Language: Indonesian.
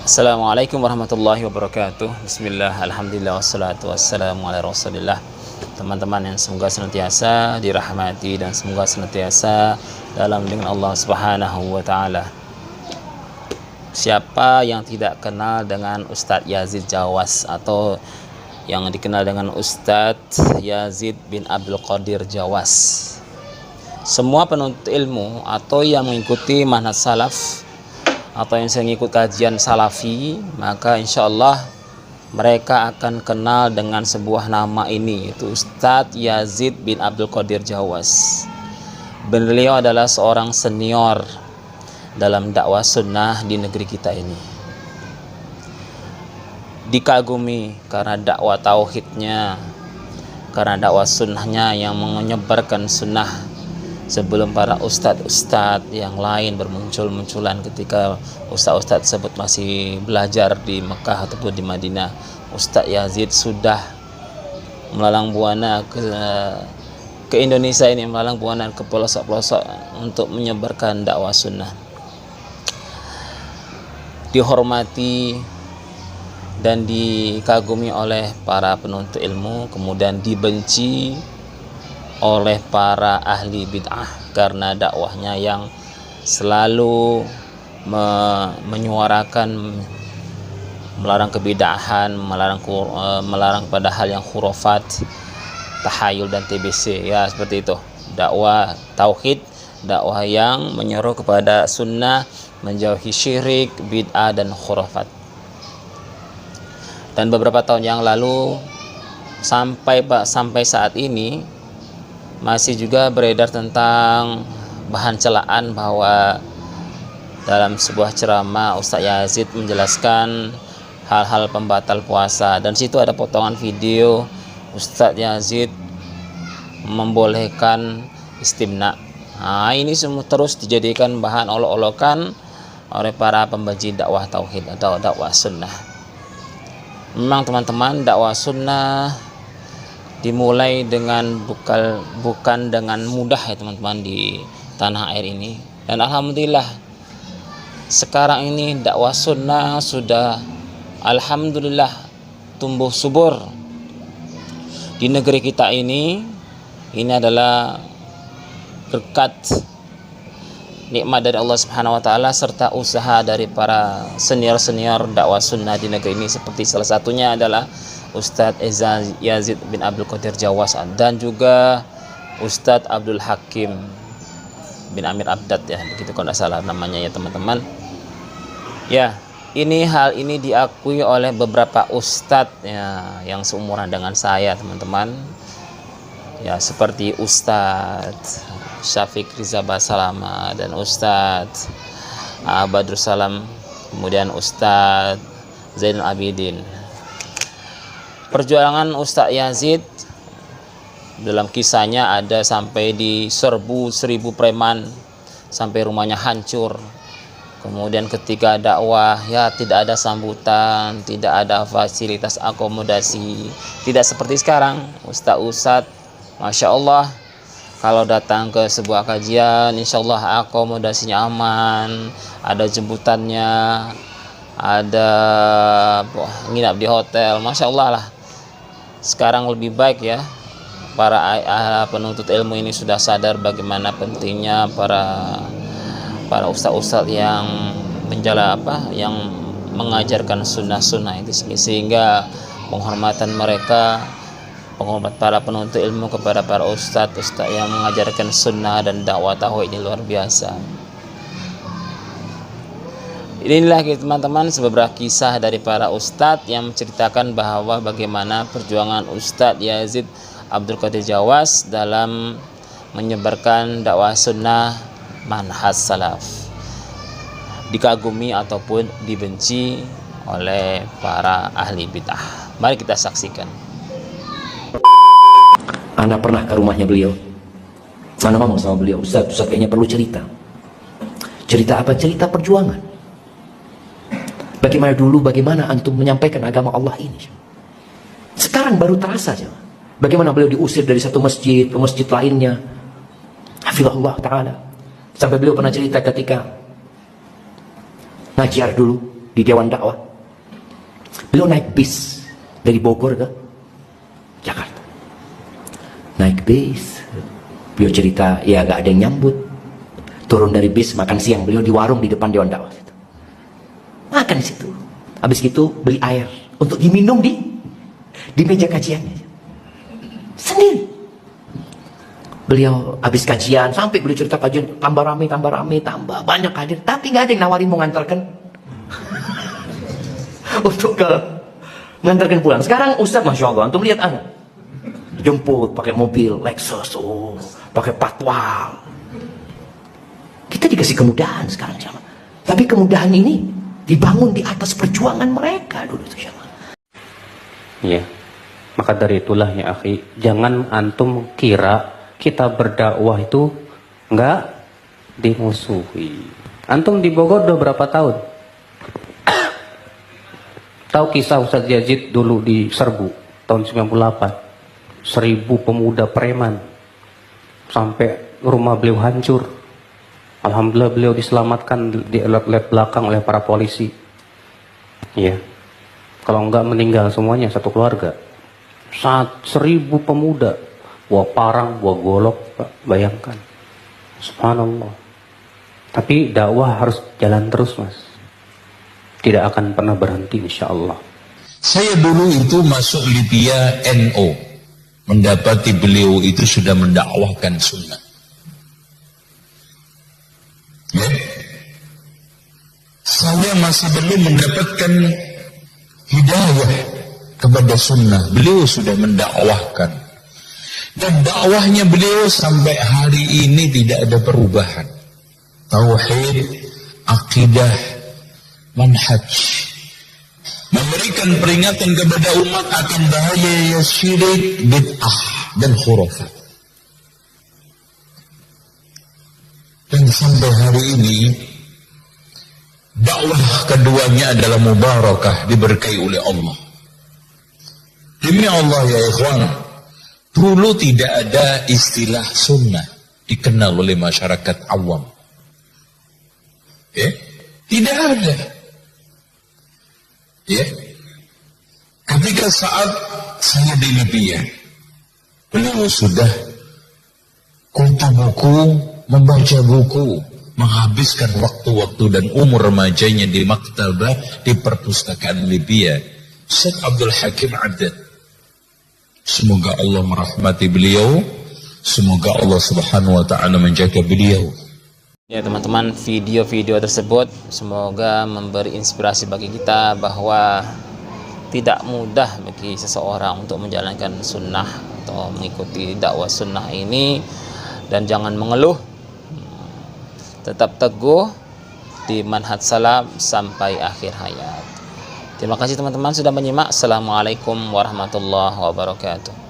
Assalamualaikum warahmatullahi wabarakatuh. Bismillah, alhamdulillah, wassalatu wassalamu ala rasulillah. Teman-teman yang semoga senantiasa dirahmati dan semoga senantiasa dalam lindungan Allah subhanahu wa ta'ala. Siapa yang tidak kenal dengan Ustadz Yazid Jawas atau yang dikenal dengan Ustadz Yazid bin Abdul Qadir Jawas? Semua penuntut ilmu atau yang mengikuti manhaj salaf atau yang sering ikut kajian salafi, maka insya Allah mereka akan kenal dengan sebuah nama ini, yaitu Ustadz Yazid bin Abdul Qadir Jawas. Beliau adalah seorang senior dalam dakwah sunnah di negeri kita ini. Dikagumi karena dakwah tauhidnya, karena dakwah sunnahnya yang menyebarkan sunnah sebelum para ustadz-ustadz yang lain bermunculan ketika ustadz-ustadz tersebut masih belajar di Mekah ataupun di Madinah. Ustadz Yazid sudah melalang buana ke Indonesia ini, melalang buana ke pelosok-pelosok untuk menyebarkan dakwah sunnah. Dihormati dan dikagumi oleh para penuntut ilmu, kemudian dibenci oleh para ahli bid'ah karena dakwahnya yang selalu menyuarakan melarang kebid'ahan, melarang pada hal yang khurafat, tahayul dan TBC, ya seperti itu. Dakwah tauhid, dakwah yang menyeru kepada sunnah, menjauhi syirik, bid'ah dan khurafat. Dan beberapa tahun yang lalu sampai saat ini masih juga beredar tentang bahan celaan bahwa dalam sebuah ceramah Ustadz Yazid menjelaskan hal-hal pembatal puasa, dan situ ada potongan video Ustadz Yazid membolehkan istimna. Nah, ini semua terus dijadikan bahan olok-olokan oleh para pembenci dakwah tauhid atau dakwah sunnah. Memang teman-teman, dakwah sunnah dimulai dengan bukan dengan mudah ya teman-teman di tanah air ini, dan alhamdulillah sekarang ini dakwah sunnah sudah alhamdulillah tumbuh subur di negeri kita ini. Ini adalah berkat nikmat dari Allah Subhanahu wa taala serta usaha dari para senior-senior dakwah sunnah di negeri ini, seperti salah satunya adalah Ustadz Yazid bin Abdul Qadir Jawas dan juga Ustadz Abdul Hakim bin Amir Abdad, ya begitu kalau tidak salah namanya ya teman-teman. Ya, hal ini diakui oleh beberapa ustadz ya, yang seumuran dengan saya teman-teman. Ya, seperti Ustadz Syafiq Riza Basalama dan Ustadz Badrus Salam, kemudian Ustadz Zainul Abidin. Perjuangan Ustadz Yazid dalam kisahnya ada sampai diserbu 1000 preman sampai rumahnya hancur. Kemudian ketika dakwah ya tidak ada sambutan, tidak ada fasilitas akomodasi, tidak seperti sekarang. Ustadz Masya Allah, kalau datang ke sebuah kajian insya Allah akomodasinya aman, ada jemputannya, ada nginap di hotel, Masya Allah lah. Sekarang lebih baik ya, para penuntut ilmu ini sudah sadar bagaimana pentingnya para ustadz-ustadz yang yang mengajarkan sunnah-sunnah itu, sehingga penghormatan mereka, penghormat para penuntut ilmu kepada para ustadz yang mengajarkan sunnah dan dakwah tauhid ini luar biasa. Inilah teman-teman beberapa kisah dari para ustadz yang menceritakan bahwa bagaimana perjuangan Ustadz Yazid Abdul Qadir Jawas dalam menyebarkan dakwah sunnah manhaj salaf, dikagumi ataupun dibenci oleh para ahli bid'ah. Mari kita saksikan. Anda pernah ke rumahnya beliau? Anda ngomong sama beliau, Ustaz kayaknya perlu cerita. Cerita apa? Cerita perjuangan. Bagaimana dulu, bagaimana antum menyampaikan agama Allah ini. Sekarang baru terasa saja. Bagaimana beliau diusir dari satu masjid ke masjid lainnya. Hafizahullah ta'ala. Sampai beliau pernah cerita ketika ngajar dulu di Dewan Dakwah. Beliau naik bis dari Bogor ke Jakarta. Naik bis, beliau cerita, ya gak ada yang nyambut. Turun dari bis, makan siang, beliau di warung di depan Dewan Dakwah. Makan di situ. Habis itu beli air untuk diminum di meja kajiannya. Sendiri. Beliau habis kajian, sampai beliau cerita kajian, tambah rame, tambah banyak hadir. Tapi gak ada yang nawarin mau ngantarkan untuk ngantarkan pulang. Sekarang Ustaz, Masya Allah, antum lihat anak jemput pakai mobil Lexus, pakai patwal. Kita dikasih kemudahan sekarang, sama. Tapi kemudahan ini dibangun di atas perjuangan mereka dulu, sama. Iya. Maka dari itulah ya akhi, jangan antum kira kita berdakwah itu enggak dimusuhi. Antum di Bogor udah berapa tahun? Tahu kisah Ustadz Yazid dulu di Serbu tahun 98? 1000 pemuda preman sampai rumah beliau hancur. Alhamdulillah beliau diselamatkan di lab belakang oleh para polisi. Iya. Kalau enggak meninggal semuanya satu keluarga. 1000 pemuda, buah parang, buah golok, Pak. Bayangkan. Subhanallah. Tapi dakwah harus jalan terus, Mas. Tidak akan pernah berhenti, insya Allah. Saya dulu itu masuk Libya NO, mendapati beliau itu sudah mendakwahkan sunnah. Ya. Saya masih belum mendapatkan hidayah kepada sunnah. Beliau sudah mendakwahkan, dan dakwahnya beliau sampai hari ini tidak ada perubahan. Tauhid, akidah, manhaj, memberikan peringatan kepada umat akan bahaya syirik, bid'ah, dan khurafat. Dan sampai hari ini dakwah keduanya adalah mubarakah, diberkahi oleh Allah. Demi Allah ya ikhwan, dulu tidak ada istilah sunnah dikenal oleh masyarakat awam. Ya, tidak ada. Ya, ketika saat saya di Libya, beliau sudah kutu buku, membaca buku, menghabiskan waktu-waktu dan umur remajanya di maktabah, di perpustakaan Libya, Syekh Abdul Hakim Addad. Semoga Allah merahmati beliau, semoga Allah Subhanahu wa ta'ala menjaga beliau. Ya teman-teman, video-video tersebut semoga memberi inspirasi bagi kita bahwa tidak mudah bagi seseorang untuk menjalankan sunnah atau mengikuti dakwah sunnah ini, dan jangan mengeluh, tetap teguh di manhaj salaf sampai akhir hayat. Terima kasih teman-teman sudah menyimak. Assalamualaikum warahmatullahi wabarakatuh.